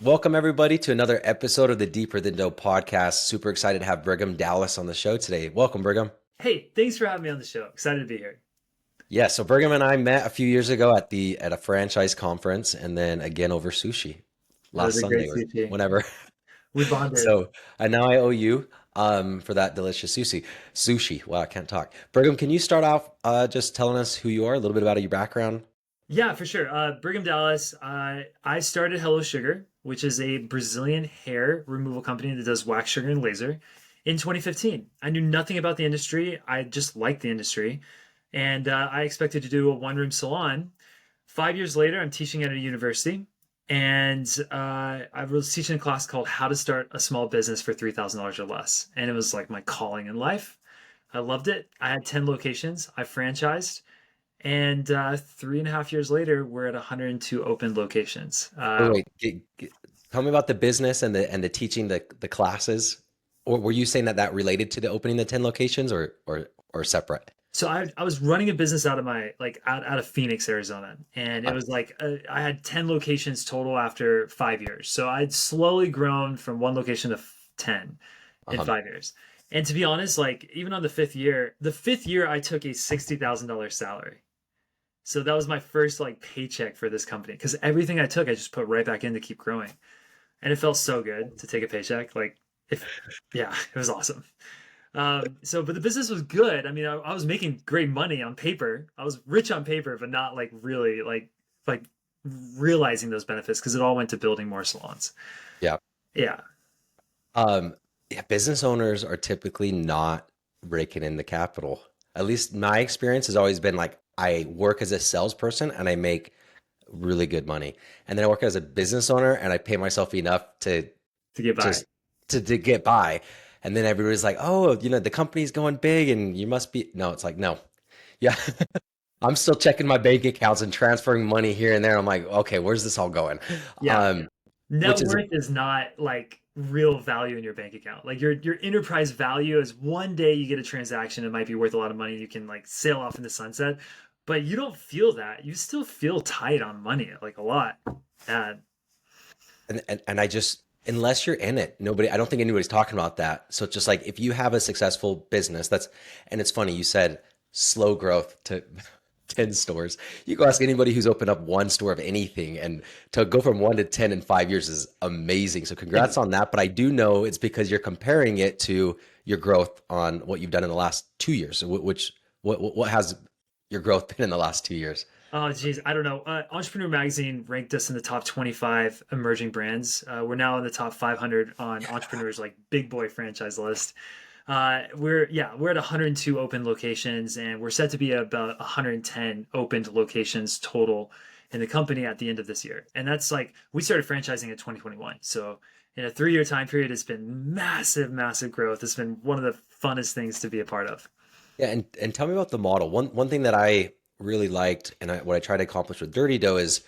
Welcome, everybody, to another episode of the Deeper Than Dope podcast. Super excited to have Brigham Dallas on the show today. Welcome, Brigham. Hey, thanks for having me on the show. Excited to be here. Yeah, so Brigham and I met a few years ago at a franchise conference, and then again over sushi That was last a great Sunday or sushi. whenever. We bonded. So, and now I owe you for that delicious sushi. Sushi. Wow, I can't talk. Brigham, can you start off just telling us who you are, a little bit about your background? Yeah, for sure. Brigham Dallas. I started Hello Sugar, which is a Brazilian hair removal company that does wax sugar and laser, in 2015. I knew nothing about the industry. I just liked the industry, and I expected to do a one-room salon. 5 years later, I'm teaching at a university, and I was teaching a class called "How to Start a Small Business for $3,000 or Less," and it was like my calling in life. I loved it. I had 10 locations. I franchised. And 3.5 years later, we're at 102 open locations. Wait, tell me about the business and the teaching the classes. Or were you saying that that related to the opening the 10 locations or separate? So I was running a business out of my out of Phoenix, Arizona, and it Uh, was like I had 10 locations total after 5 years. So I'd slowly grown from one location to 10 in uh-huh. 5 years. And to be honest, like even on the fifth year I took a $60,000 salary. So that was my first like paycheck for this company because everything I took, I just put right back in to keep growing. And it felt so good to take a paycheck. Like if, yeah, it was awesome. But the business was good. I mean, I was making great money on paper. I was rich on paper, but not like really like realizing those benefits because it all went to building more salons. Yeah. Yeah. Yeah, business owners are typically not raking in the capital. At least my experience has always been like I work as a salesperson and I make really good money. And then I work as a business owner and I pay myself enough to To get by. just to get by. And then everybody's like, "Oh, the company's going big and you must be." No, it's like, "No." Yeah. I'm still checking my bank accounts and transferring money here and there. I'm like, "Okay, where's this all going?" Yeah. Um, Net which is worth is not like real value in your bank account. Like your enterprise value is one day you get a transaction, it might be worth a lot of money. You can like sail off in the sunset, but you don't feel that. You still feel tight on money, like a lot. And and I just unless you're in it, nobody I don't think anybody's talking about that. So it's just like if you have a successful business, that's and it's funny, you said slow growth to 10 stores. You go ask anybody who's opened up one store of anything and to go from 1 to 10 in 5 years is amazing. So congrats on that. But I do know it's because you're comparing it to your growth on what you've done in the last 2 years. So what has your growth been in the last 2 years? oh geez, I don't know. Entrepreneur Magazine ranked us in the top 25 emerging brands. We're now in the top 500 on Entrepreneur's like big boy franchise list. We're at 102 open locations, and we're set to be about 110 opened locations total in the company at the end of this year. And that's like we started franchising in 2021. So in a 3 year time period, it's been massive, massive growth. It's been one of the funnest things to be a part of. Yeah, and tell me about the model. One thing that I really liked and what I try to accomplish with Dirty Dough is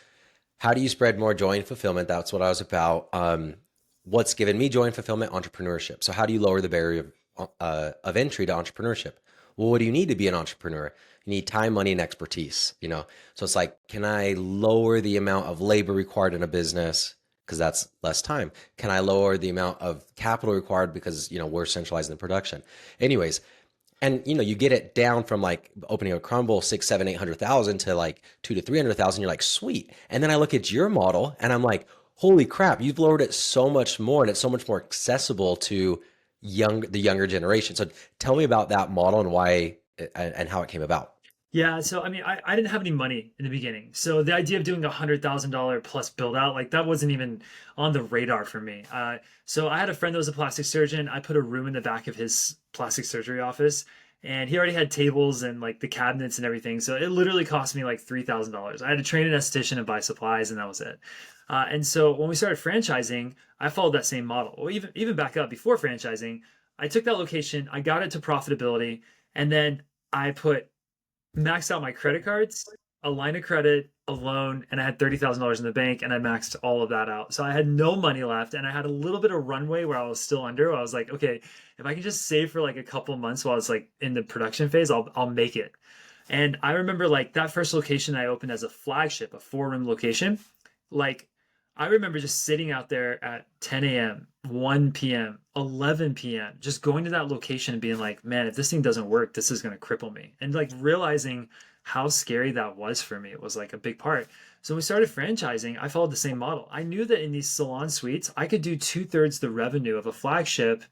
how do you spread more joy and fulfillment? That's what I was about. What's given me joy and fulfillment? Entrepreneurship. So how do you lower the barrier of entry to entrepreneurship? Well, what do you need to be an entrepreneur? You need time, money, and expertise. So it's like, can I lower the amount of labor required in a business because that's less time? Can I lower the amount of capital required because we're centralizing the production? Anyways, and you get it down from like opening a crumble 6, 7, 800,000 to like 2 to 300,000. You're like, sweet. And then I look at your model and I'm like, holy crap, you've lowered it so much more and it's so much more accessible to the younger generation. So tell me about that model and why and how it came about. Yeah, so I mean, I didn't have any money in the beginning. So the idea of doing $100,000 plus build out, like that wasn't even on the radar for me. So I had a friend that was a plastic surgeon. I put a room in the back of his plastic surgery office, and he already had tables and like the cabinets and everything. So it literally cost me like $3,000. I had to train an esthetician and buy supplies, and that was it. And so when we started franchising, I followed that same model. Well, even back up before franchising, I took that location, I got it to profitability, and then I put maxed out my credit cards, a line of credit, a loan, and I had $30,000 in the bank, and I maxed all of that out. So I had no money left, and I had a little bit of runway where I was still under. I was like, okay, if I can just save for like a couple months while it's like in the production phase, I'll make it. And I remember like that first location I opened as a flagship, a 4 room location. Like I remember just sitting out there at 10 a.m., 1 p.m., 11 p.m., just going to that location and being like, man, if this thing doesn't work, this is going to cripple me. And like realizing how scary that was for me, it was like a big part. So when we started franchising, I followed the same model. I knew that in these salon suites, I could do two-thirds the revenue of a flagship,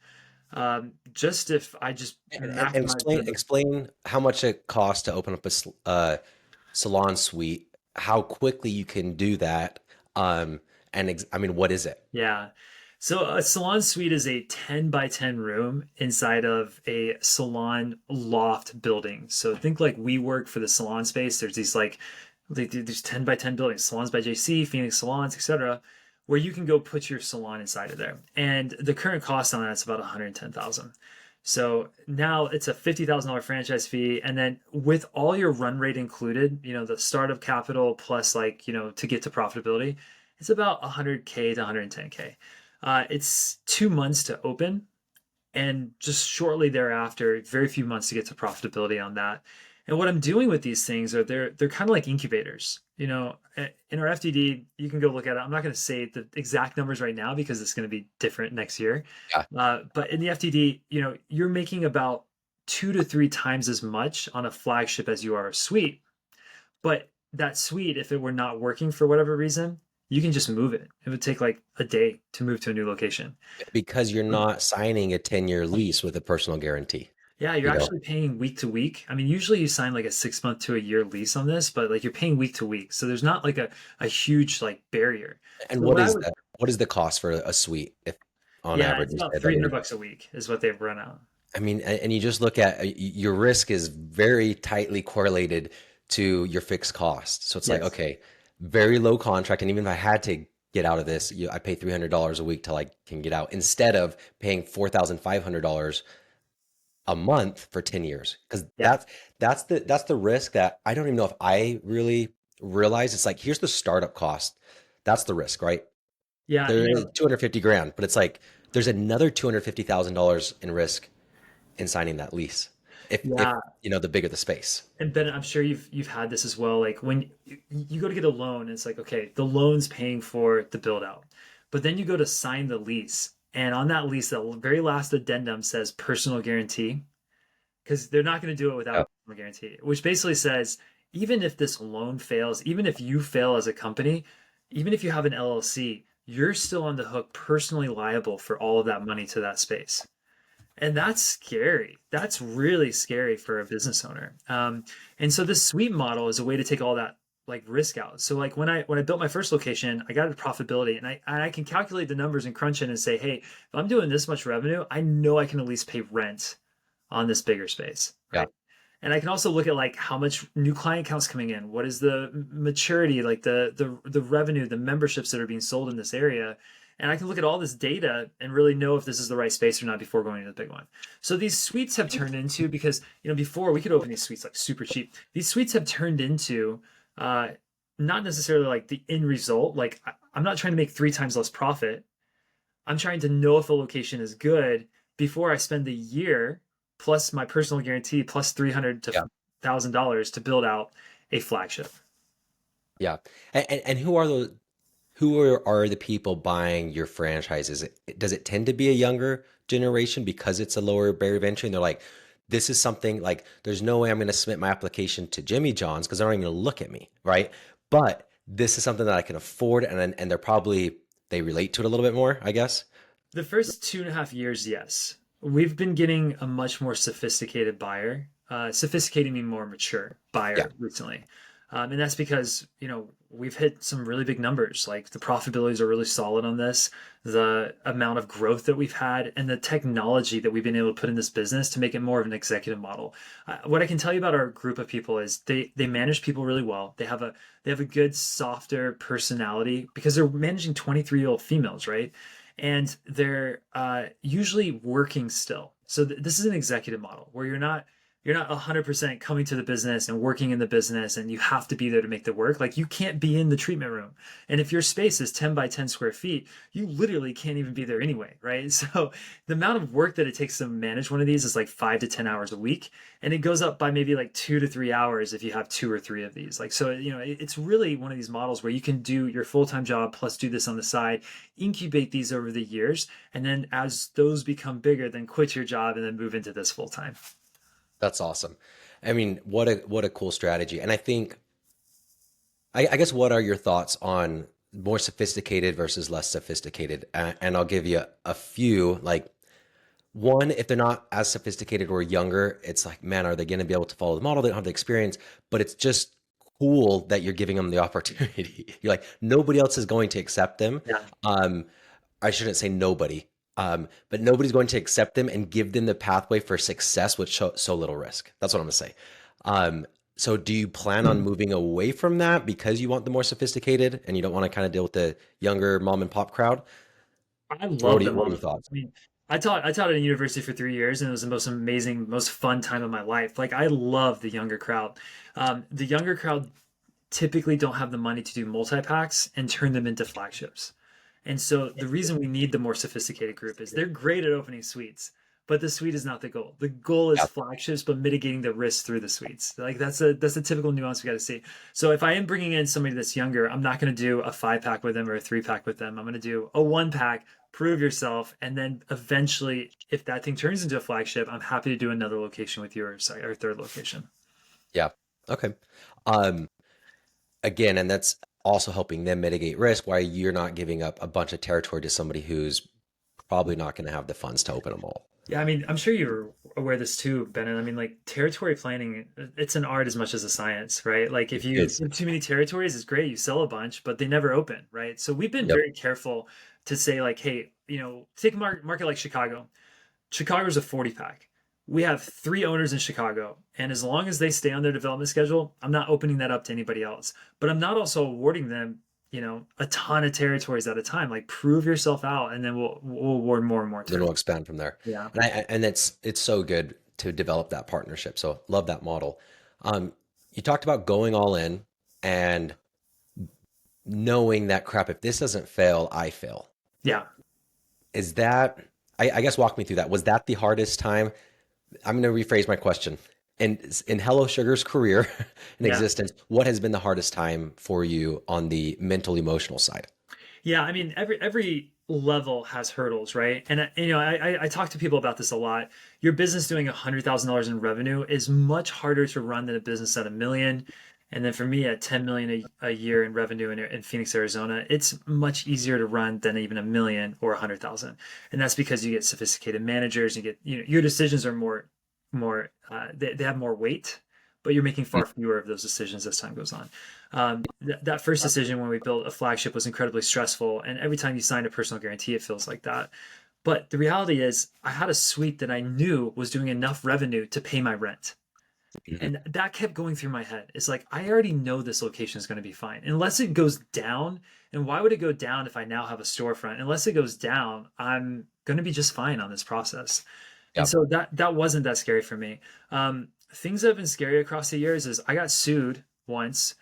just if I just And maximize explain them. explain how much it costs to open up a salon suite, how quickly you can do that, and I mean, what is it? Yeah. So a salon suite is a 10 by 10 room inside of a salon loft building. So think like WeWork for the salon space. There's these like these 10 by 10 buildings, salons by JC, Phoenix Salons, etc., where you can go put your salon inside of there. And the current cost on that is about 110,000. So now it's a $50,000 franchise fee. And then with all your run rate included, the startup capital plus like, to get to profitability, it's about 100K to 110K. It's 2 months to open, and just shortly thereafter, very few months to get to profitability on that. And what I'm doing with these things are they're kind of like incubators. In our FDD, you can go look at it. I'm not going to say the exact numbers right now because it's going to be different next year. Yeah. But in the FDD, you're making about 2 to 3 times as much on a flagship as you are a suite. But that suite, if it were not working for whatever reason, you can just move it. It would take like a day to move to a new location. Because you're not signing a 10-year lease with a personal guarantee, Yeah, you're you know? actually paying week to week. I mean, usually you sign like a 6 month to a year lease on this, but like you're paying week to week. So there's not like a huge like barrier. And So what I would, what is the cost for a suite if on yeah, average it's you about said that 300 you're bucks a week is what they've run out. I mean, and you just look at your risk is very tightly correlated to your fixed cost. So it's like, Yes. okay, very low contract. And even if I had to get out of this, I pay $300 a week till I can get out instead of paying $4,500 a month for 10 years. Because Yeah. that's the risk that I don't even know if I really realize. It's like, here's the startup cost. That's the risk, right? Yeah. There is 250 grand, but it's like there's another $250,000 in risk in signing that lease. If Yeah. the bigger the space. And Ben, I'm sure you've had this as well. Like when you go to get a loan, it's like, okay, the loan's paying for the build out. But then you go to sign the lease. And on that lease, the very last addendum says personal guarantee, because they're not going to do it without Yeah. a personal guarantee, which basically says even if this loan fails, even if you fail as a company, even if you have an LLC, you're still on the hook personally liable for all of that money to that space. And that's scary. That's really scary for a business owner. And so this suite model is a way to take all that like risk out. So like when I built my first location, I got a profitability, and I can calculate the numbers and crunch it and say, hey, if I'm doing this much revenue, I know I can at least pay rent on this bigger space, Yeah. right? And I can also look at like how much new client counts coming in. What is the maturity, like the revenue, the memberships that are being sold in this area. And I can look at all this data and really know if this is the right space or not before going to the big one. So these suites have turned into, because before we could open these suites like super cheap. These suites have turned into uh, not necessarily like the end result. Like I'm not trying to make 3 times less profit. I'm trying to know if a location is good before I spend the year plus my personal guarantee plus 300 to Yeah. $1,000 to build out a flagship. Yeah. And who are the people buying your franchises? Does it tend to be a younger generation because it's a lower barrier of entry? And they're like, this is something like, there's no way I'm going to submit my application to Jimmy John's because they're not even going to look at me, right? But this is something that I can afford, and they relate to it a little bit more, I guess. The first 2.5 years, yes. We've been getting a much more sophisticated buyer, sophisticated meaning more mature Yeah. buyer recently. And that's because, we've hit some really big numbers. Like the profitabilities are really solid on this, the amount of growth that we've had, and the technology that we've been able to put in this business to make it more of an executive model. What I can tell you about our group of people is they manage people really well. They have a good, softer personality because they're managing 23-year-old females, right? And they're usually working still. So this is an executive model where you're not You're not 100% coming to the business and working in the business and you have to be there to make the work. Like you can't be in the treatment room. And if your space is 10 by 10 square feet, you literally can't even be there anyway, right? So the amount of work that it takes to manage one of these is like 5 to 10 hours a week. And it goes up by maybe like 2 to 3 hours if you have two or three of these. Like, so, it's really one of these models where you can do your full-time job plus do this on the side, incubate these over the years. And then as those become bigger, then quit your job and then move into this full time. That's awesome. I mean, what a cool strategy. And I think, I guess, what are your thoughts on more sophisticated versus less sophisticated? And I'll give you a few. Like, one, if they're not as sophisticated or younger, it's like, man, are they going to be able to follow the model? They don't have the experience, but it's just cool that you're giving them the opportunity. You're like, nobody else is going to accept them. Yeah. Um, I shouldn't say nobody, but nobody's going to accept them and give them the pathway for success with so little risk. That's what I'm going to say. So do you plan on moving away from that because you want the more sophisticated and you don't want to kind of deal with the younger mom and pop crowd? I Or love the what are your model. thoughts? I mean, I taught at a university for 3 years, and it was the most amazing, most fun time of my life. Like I love the younger crowd. The younger crowd typically don't have the money to do multi-packs and turn them into flagships. And so the reason we need the more sophisticated group is they're great at opening suites, but the suite is not the goal. The goal is Yeah. flagships, but mitigating the risk through the suites. Like that's a typical nuance we got to see. So if I am bringing in somebody that's younger, I'm not going to do a 5 pack with them or a 3 pack with them. I'm going to do a 1 pack, prove yourself, and then eventually, if that thing turns into a flagship, I'm happy to do another location with you or third location. Yeah. Okay. Um, Again, and that's also helping them mitigate risk while you're not giving up a bunch of territory to somebody who's probably not going to have the funds to open them all. Yeah, I mean, I'm sure you're aware of this too, Bennett. I mean, like territory planning, it's an art as much as a science, right? Like if you It's have too many territories, it's great, you sell a bunch, but they never open, right? So we've been Yep. very careful to say like, hey, take a market like Chicago. Chicago's a 40 pack. We have three owners in Chicago, and as long as they stay on their development schedule, I'm not opening that up to anybody else. But I'm not also awarding them, a ton of territories at a time. Like prove yourself out, and then we'll award more and more Then we'll territories. expand from there. Yeah. And it's so good to develop that partnership. So love that model. You talked about going all in and knowing that crap, if this doesn't fail, I fail. Yeah. Is that, I guess, walk me through that. Was that the hardest time? I'm going to rephrase my question. In Hello Sugar's career and Yeah. existence, what has been the hardest time for you on the mental emotional side? Yeah, I mean, every level has hurdles, right? And I talk to people about this a lot. Your business doing $100,000 in revenue is much harder to run than a business at 1 million. And then for me at 10 million a year in revenue in Phoenix, Arizona, it's much easier to run than even 1 million or 100,000. And that's because you get sophisticated managers, you get, your decisions are they have more weight, but you're making far fewer of those decisions as time goes on. That first decision when we built a flagship was incredibly stressful, and every time you sign a personal guarantee, it feels like that. But the reality is, I had a suite that I knew was doing enough revenue to pay my rent. Mhm. And that kept going through my head. It's like, I already know this location is going to be fine. Unless it goes down, and why would it go down if I now have a storefront? Unless it goes down, I'm going to be just fine on this process. And Yep. so that wasn't that scary for me. Things that have been scary across the years is I got sued once,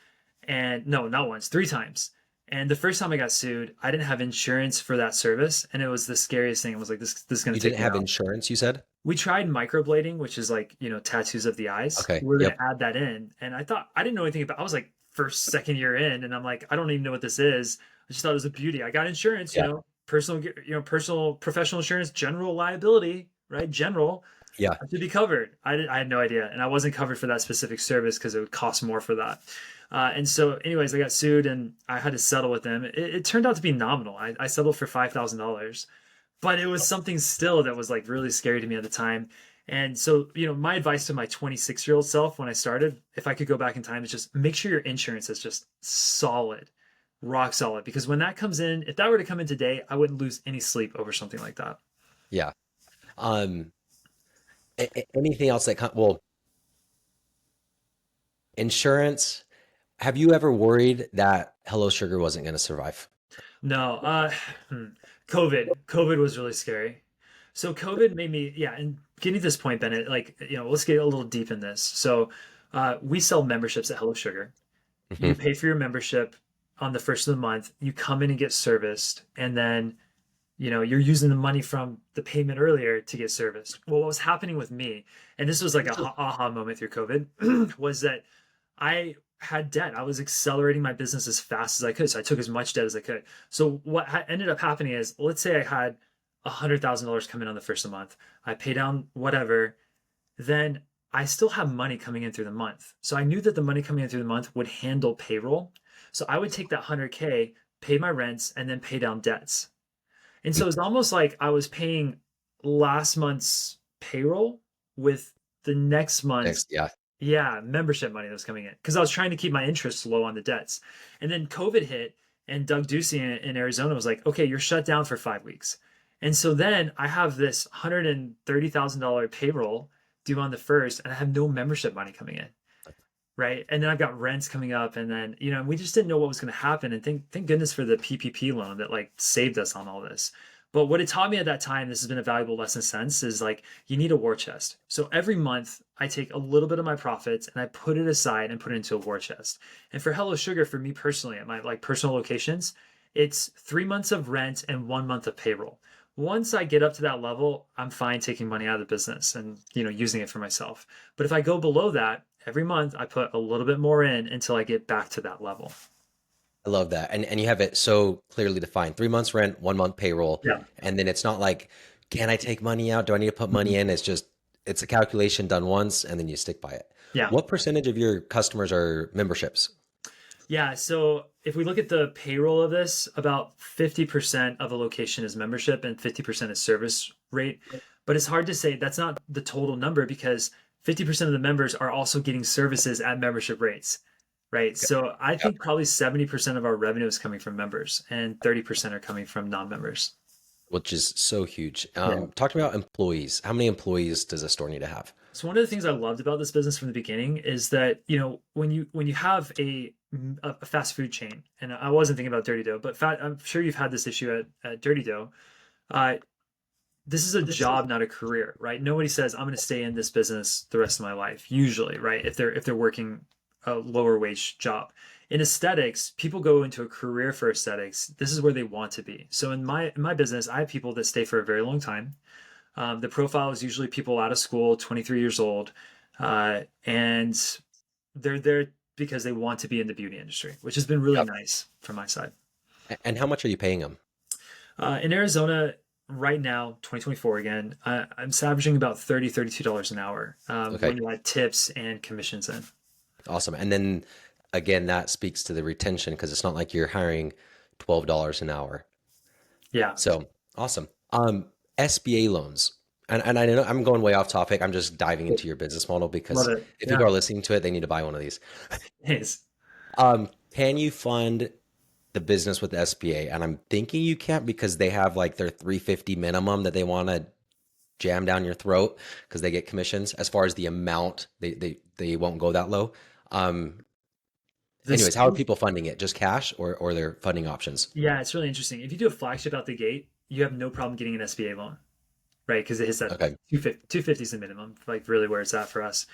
and no, not once, 3 times. And the first time I got sued, I didn't have insurance for that service, and it was the scariest thing. I was like, this is going You to take didn't me have out. insurance, you said? We tried microblading, which is like, tattoos of the eyes. Okay. We are going Yep. to add that in. And I didn't know anything about, I was like second year in, and I'm like, I don't even know what this is. I just thought it was a beauty. I got insurance, Yeah. personal professional insurance, general liability, right? General. Yeah. I should be covered. I had no idea. And I wasn't covered for that specific service because it would cost more for that. And so, anyways, I got sued and I had to settle with them. It turned out to be nominal. I settled for $5,000, but it was something still that was like really scary to me at the time. And so, my advice to my 26-year-old self when I started, if I could go back in time, is just make sure your insurance is just solid, rock solid. Because when that comes in, if that were to come in today, I wouldn't lose any sleep over something like that. Yeah. Um, Anything else that well, insurance. Have you ever worried that Hello Sugar wasn't going to survive? No, hmm. COVID was really scary. So COVID made me, yeah, and getting to this point, Bennett, let's get a little deep in this. So we sell memberships at Hello Sugar. You Mhm. pay for your membership on the first of the month, you come in and get serviced, and then you're using the money from the payment earlier to get serviced. Well, what was happening with me, and this was like a aha moment through COVID, was that I had debt. I was accelerating my business as fast as I could. So I took as much debt as I could. So what ended up happening is, let's say I had $100,000 come in on the first of the month. I pay down whatever, then I still have money coming in through the month. So I knew that the money coming in through the month would handle payroll. So I would take that 100K, pay my rents, and then pay down debts. And so it's almost like I was paying last month's payroll with the next month's, Next, yeah. yeah, membership money that was coming in because I was trying to keep my interest low on the debts. And then COVID hit, and Doug Ducey in Arizona was like, okay, you're shut down for 5 weeks. And so then I have this $130,000 payroll due on the first, and I have no membership money coming in. Right. And then I've got rents coming up, and then, we just didn't know what was going to happen. And thank goodness for the PPP loan that like saved us on all this. But what it taught me at that time, this has been a valuable lesson since, is like you need a war chest. So every month I take a little bit of my profits and I put it aside and put it into a war chest. And for Hello Sugar, for me personally, at my like personal locations, it's 3 months of rent and 1 month of payroll. Once I get up to that level, I'm fine taking money out of the business and using it for myself. But if I go below that, every month I put a little bit more in until I get back to that level. I love that. And you have it so clearly defined. 3 months rent, 1 month payroll. Yeah. And then it's not like, can I take money out? Do I need to put money in? It's just, it's a calculation done once and then you stick by it. Yeah. What percentage of your customers are memberships? Yeah. So if we look at the payroll of this, about 50% of a location is membership and 50% is service rate. But it's hard to say that's not the total number because 50% of the members are also getting services at membership rates. Right. Okay. So I Yep. think probably 70% of our revenue is coming from members and 30% are coming from non-members. Which is so huge. Yeah. Talk about employees. How many employees does a store need to have? So one of the things I loved about this business from the beginning is that, when you have a fast food chain, and I wasn't thinking about Dirty Dough, but I'm sure you've had this issue at Dirty Dough. Uh, this is a job, not a career, right? Nobody says I'm going to stay in this business the rest of my life. Usually, right? If they're working a lower wage job. In aesthetics, people go into a career for aesthetics. This is where they want to be. So in my business, I have people that stay for a very long time. The profile is usually people out of school, 23 years old, and they're there because they want to be in the beauty industry, which has been really Yep. nice from my side. And how much are you paying them? In Arizona, right now, 2024 again, I'm averaging about $32 an hour Okay, when you add tips and commissions in. awesome. And then again, that speaks to the retention because it's not like you're hiring $12 an hour. Yeah, So awesome. SBA loans. And I know I'm going way off topic. I'm just diving into your business model love because it. if Yeah, people are listening to it, they need to buy one of these. nice. Can you fund the business with SBA? And I'm thinking you can't because they have like their 350 minimum that they want to jam down your throat because they get commissions. As far as the amount, they won't go that low. Um, This anyways, how are people funding it? Just cash or their funding options? Yeah, it's really interesting. If you do a flagship out the gate, you have no problem getting an SBA loan, right? Because it hits that Okay. 250 is the minimum, like really where it's at for us.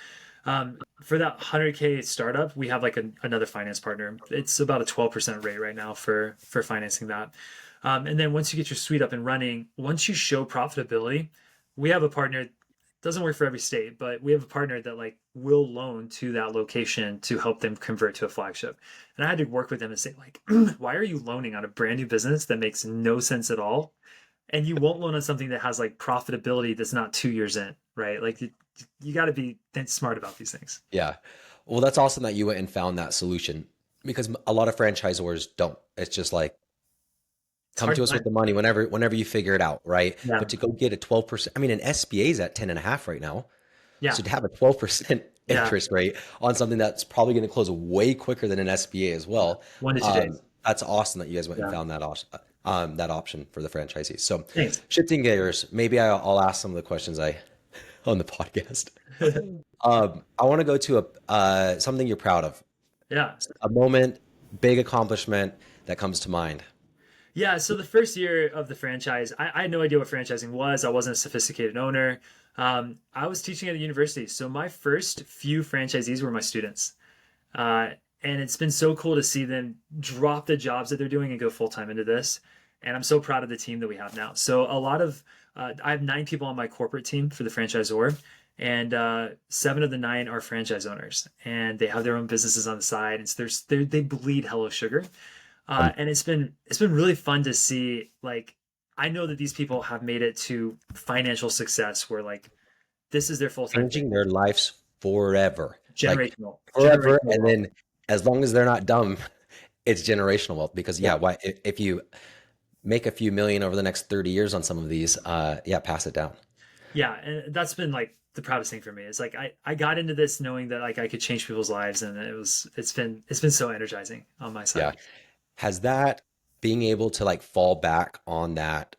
For that 100K startup, we have like another finance partner. It's about a 12% rate right now for financing that. And then once you get your suite up and running, once you show profitability, we have a partner. Doesn't work for every state, but we have a partner that like will loan to that location to help them convert to a flagship. And I had to work with them and say like, why are you loaning on a brand new business that makes no sense at all? And you won't loan on something that has like profitability that's not 2 years in, right? Like you got to be smart about these things. Yeah. Well, that's awesome that you went and found that solution because a lot of franchisors don't. It's just like, It's come hard to to us with find. the money whenever you figure it out, right? Yeah. But to go get a 12%, I mean, an SBA is at 10 and a half right now. Yeah. So to have a 12% Yeah. interest rate on something that's probably going to close way quicker than an SBA as Yeah. well. 1 to 2 days. That's awesome that you guys went and Yeah. found that option for the franchisees. So Thanks. shifting gears, maybe I'll ask some of the questions I on the podcast. I want to go to something you're proud of, Yeah. a moment, big accomplishment that comes to mind. Yeah, so the first year of the franchise, I had no idea what franchising was. I wasn't a sophisticated owner. I was teaching at a university, so my first few franchisees were my students. Uh, and it's been so cool to see them drop the jobs that they're doing and go full time into this. And I'm so proud of the team that we have now. So I have 9 people on my corporate team for the franchisor, and 7 of the 9 are franchise owners, and they have their own businesses on the side. And so they bleed Hello Sugar, Um, and it's been really fun to see. Like, I know that these people have made it to financial success, where like this is their full time thing, Changing their lives forever, like generational, forever. generational And wealth. then as long as they're not dumb, it's generational wealth because Yeah. yeah, why if you make a few million over the next 30 years on some of these, yeah, pass it down. Yeah, and that's been like the proudest thing for me. It's like I got into this knowing that like I could change people's lives, and it's been so energizing on my Yeah. side. Has that being able to like fall back on that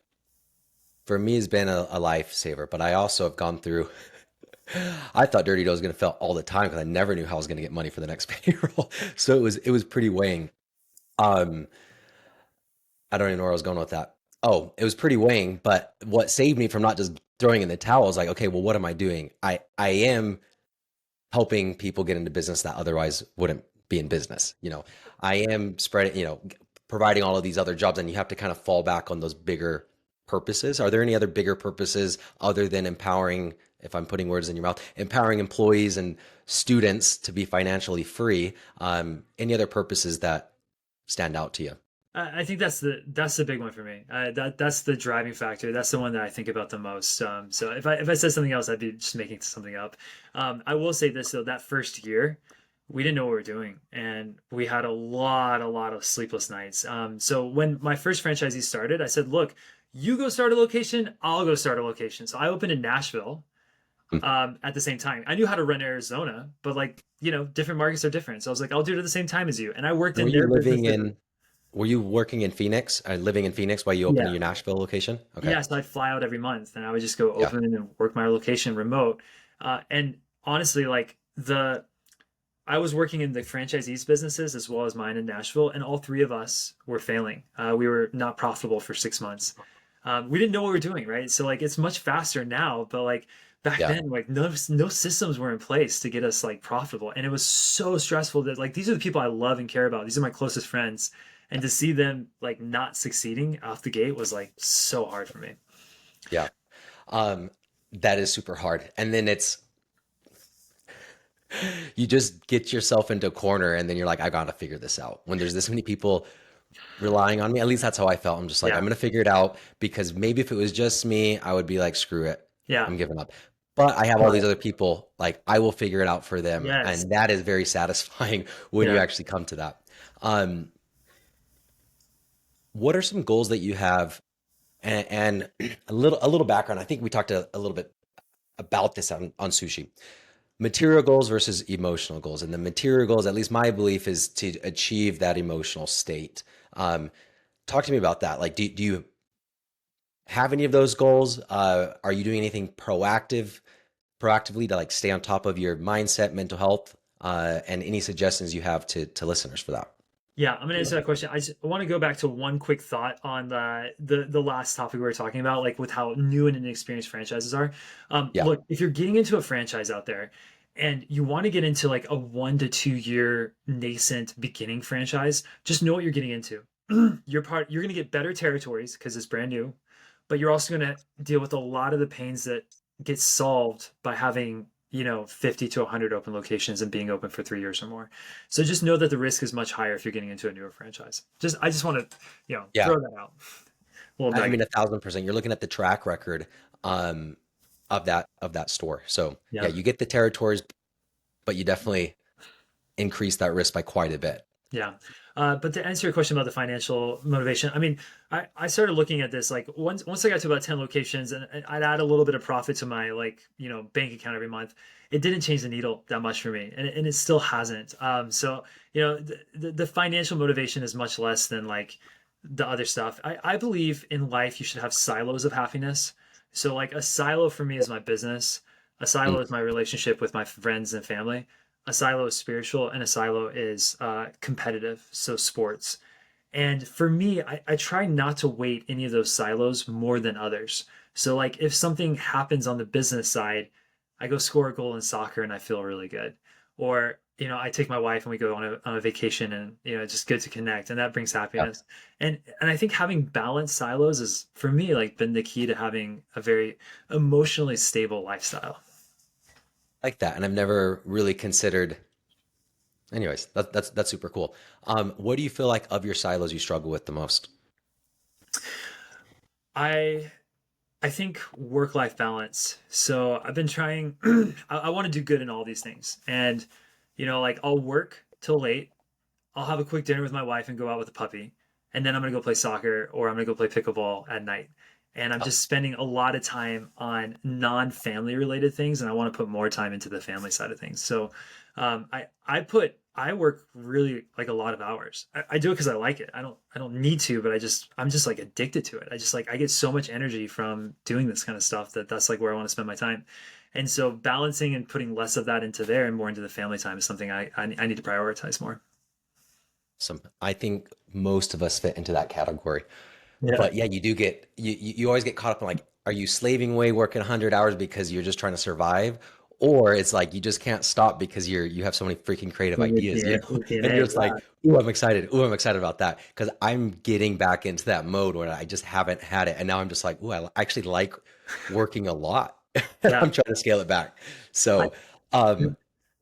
for me has been a lifesaver, but I also have gone through I thought Dirty Dough was going to fail all the time because I never knew how I was going to get money for the next payroll. So it was pretty weighing. Um, I don't even know where I was going with that. Oh, it was pretty weighing, but what saved me from not just throwing in the towel was like, okay, well, what am I doing? I am helping people get into business that otherwise wouldn't be in business. I am spreading, providing all of these other jobs, and you have to kind of fall back on those bigger purposes. Are there any other bigger purposes other than empowering, if I'm putting words in your mouth, empowering employees and students to be financially free? Any other purposes that stand out to you? I think that's the big one for me. That's the driving factor. That's the one that I think about the most. So if I said something else, I'd be just making something up. I will say this though: that first year, we didn't know what we were doing, and we had a lot of sleepless nights. So when my first franchisee started, I said, "Look, you go start a location, I'll go start a location." So I opened in Nashville. Hmm. At the same time, I knew how to run Arizona, but like different markets are different. So I was like, "I'll do it at the same time as you." And I worked Were in you their living businesses. in, were you working in Phoenix, living in Phoenix while you opened Yeah. your Nashville location? Okay. Yeah, so I'd fly out every month and I would just go Yeah. open and work my location remote. And honestly, like I was working in the franchisees businesses as well as mine in Nashville, and all 3 of us were failing. We were not profitable for 6 months. We didn't know what we were doing, right? So like it's much faster now, but like back Yeah. then, like no systems were in place to get us like profitable, and it was so stressful that like these are the people I love and care about. These are my closest friends, and to see them like not succeeding off the gate was like so hard for me. Yeah. Um, that is super hard. And then you just get yourself into a corner and then you're like, I gotta figure this out. When there's this many people relying on me, at least that's how I felt. I'm just like, I'm Yeah, gonna figure it out because maybe if it was just me, I would be like, screw it, yeah, I'm giving up. But I have all these but other people, like I will figure it out for them. yes, And that is very satisfying when you yeah. actually come to that. Um, what are some goals that you have and a little background? I think we talked a little bit about this on sushi. Material goals versus emotional goals. And the material goals, at least my belief, is to achieve that emotional state. Um, Talk to me about that. Like, do you have any of those goals? Are you doing anything proactively to like stay on top of your mindset, mental health, and any suggestions you have to listeners for that? Yeah, I'm gonna answer that question. I just want to go back to one quick thought on the last topic we were talking about, like with how new and inexperienced franchises are. Yeah. Look, if you're getting into a franchise out there and you want to get into like a 1 to 2 year nascent beginning franchise, just know what you're getting into. You're gonna get better territories because it's brand new, but you're also gonna deal with a lot of the pains that get solved by having 50 to 100 open locations and being open for 3 years or more. So just know that the risk is much higher if you're getting into a newer franchise. I just want to, Yeah. throw that out. A little I nugget. mean, 1,000%. You're looking at the track record um, of that store. So yeah, Yeah. you get the territories, but you definitely increase that risk by quite a bit. Yeah. But to answer your question about the financial motivation, I mean, I started looking at this like once I got to about 10 locations and I'd add a little bit of profit to my like, bank account every month. It didn't change the needle that much for me. And it still hasn't. So, the financial motivation is much less than like the other stuff. I believe in life you should have silos of happiness. So like a silo for me is my business. A Mm. silo is my relationship with my friends and family. A silo is spiritual, and a silo is competitive, so sports. And for me, I try not to weight any of those silos more than others. So like if something happens on the business side, I go score a goal in soccer and I feel really good. Or, I take my wife and we go on a vacation, and, it's just good to connect, and that brings Yeah, happiness. And I think having balanced silos is for me like been the key to having a very emotionally stable lifestyle. like that. And I've never really considered. Anyways, that's super cool. What do you feel like of your silos you struggle with the most? I I think work-life balance. So I've been trying, I want to do good in all these things. And, like I'll work till late. I'll have a quick dinner with my wife and go out with the puppy. And then I'm going to go play soccer, or I'm going to go play pickleball at night. And I'm Oh, just spending a lot of time on non-family related things. And I want to put more time into the family side of things. So I work really like a lot of hours. I do it because I like it. I don't need to, but I'm just like addicted to it. I just like I get so much energy from doing this kind of stuff that that's like where I want to spend my time. And so balancing and putting less of that into there and more into the family time is something I need to prioritize more. I think most of us fit into that category. Yeah. But yeah, you do get you always get caught up in like, are you slaving away working 100 hours because you're just trying to survive? Or it's like you just can't stop because you have so many freaking creative ideas, With and you're DNA, just yeah. like, ooh, I'm excited. Ooh, I'm excited about that. Because I'm getting back into that mode where I just haven't had it. And now I'm just like, ooh, actually like working a lot. And Yeah. I'm trying to scale it back. I, So, oh,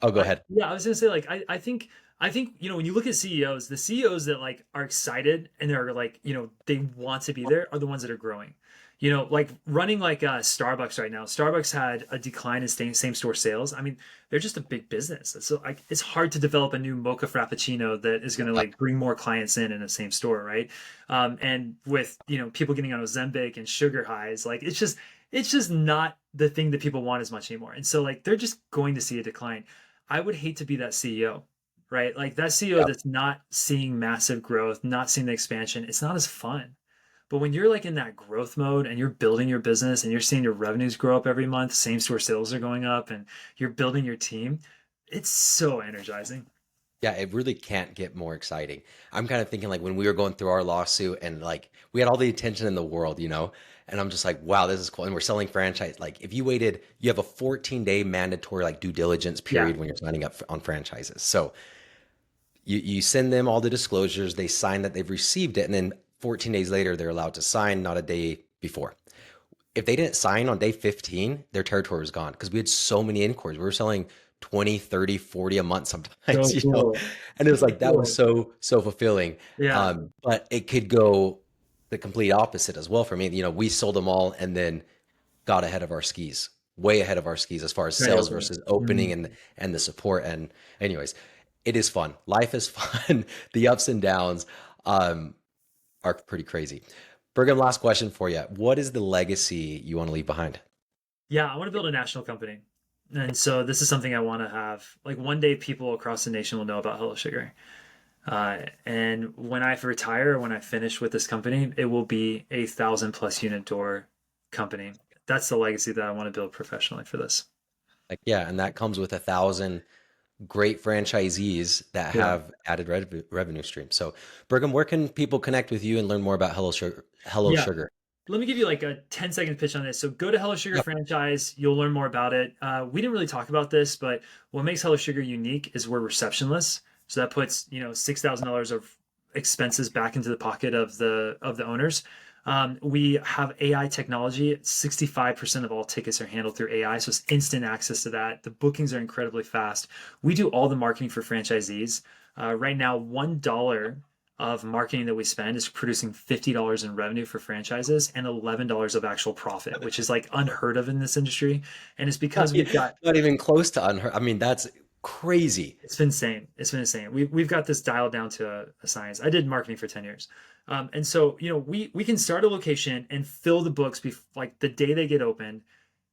go ahead. yeah, I was gonna say like I think when you look at CEOs, the CEOs that like are excited and they're like they want to be there are the ones that are growing. Like running like Starbucks right now. Starbucks had a decline in same store sales. I mean, they're just a big business, so like it's hard to develop a new mocha frappuccino that is going to Yeah. like bring more clients in the same store, right? And with people getting on Ozempic and sugar highs, like it's just not the thing that people want as much anymore. And so like they're just going to see a decline. I would hate to be that CEO, right? Like that CEO Yeah. that's not seeing massive growth, not seeing the expansion. It's not as fun. But when you're like in that growth mode and you're building your business and you're seeing your revenues grow up every month, same store sales are going up, and you're building your team, it's so energizing. Yeah, it really can't get more exciting. I'm kind of thinking like when we were going through our lawsuit and like we had all the attention in the world, and I'm just like, wow, this is cool. And we're selling franchise. Like if you have a 14-day mandatory like due diligence Yeah. period when you're signing up on franchises. So you send them all the disclosures, they sign that they've received it, and then 14 days later they're allowed to sign, not a day before. If they didn't sign on day 15, their territory was gone because we had so many inquiries. We were selling 20, 30, 40 a month sometimes, So cool. and it was So like that was cool. so fulfilling. Yeah. But it could go the complete opposite as well for me. We sold them all and then got ahead of our skis, way ahead of our skis as far as Right. sales Okay. versus opening Mhm. and the support. And anyways, it is fun. Life is fun. The ups and downs um, are pretty crazy. Brigham, last question for you. What is the legacy you want to leave behind? Yeah, I want to build a national company. And so this is something I want to have. Like one day people across the nation will know about Hello Sugar. And when I retire, when I finish with this company, it will be a 1,000+ unit door company. That's the legacy that I want to build professionally for this. Like, yeah, and that comes with 1,000 great franchisees that Yeah. have added revenue streams. So, Brigham, where can people connect with you and learn more about Hello Sugar? Hello Yeah. Sugar. Let me give you like a 10-second pitch on this. So go to Hello Sugar Yep. franchise. You'll learn more about it. We didn't really talk about this, but what makes Hello Sugar unique is we're receptionless. So that puts, $6,000 of expenses back into the pocket of the owners. We have AI technology. 65% of all tickets are handled through AI, so it's instant access to that. The bookings are incredibly fast. We do all the marketing for franchisees. Right now, $1 of marketing that we spend is producing $50 in revenue for franchises and $11 of actual profit, which is like unheard of in this industry. And it's because we've got Not even close to unheard. I mean, that's crazy. it's been insane. It's been insane. We've got this dialed down to a science. I did marketing for 10 years. And so, we can start a location and fill the books like the day they get opened.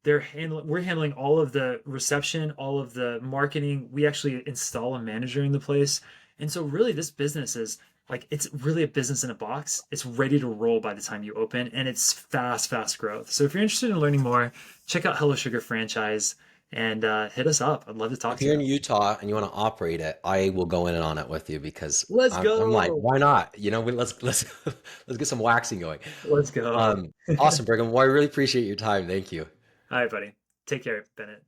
We're handling all of the reception, all of the marketing. We actually install a manager in the place. And so really this business is like it's really a business in a box. It's ready to roll by the time you open, and it's fast growth. So if you're interested in learning more, check out Hello Sugar franchise. and hit us up. I'd love to talk If to you're you. in Utah and you want to operate it, I will go in and on it with you because Let's I'm like, go. why not? Let's let's get some waxing going. Let's go. Awesome, Brigham. Well, I really appreciate your time. Thank you. All right, buddy. Take care, Bennett.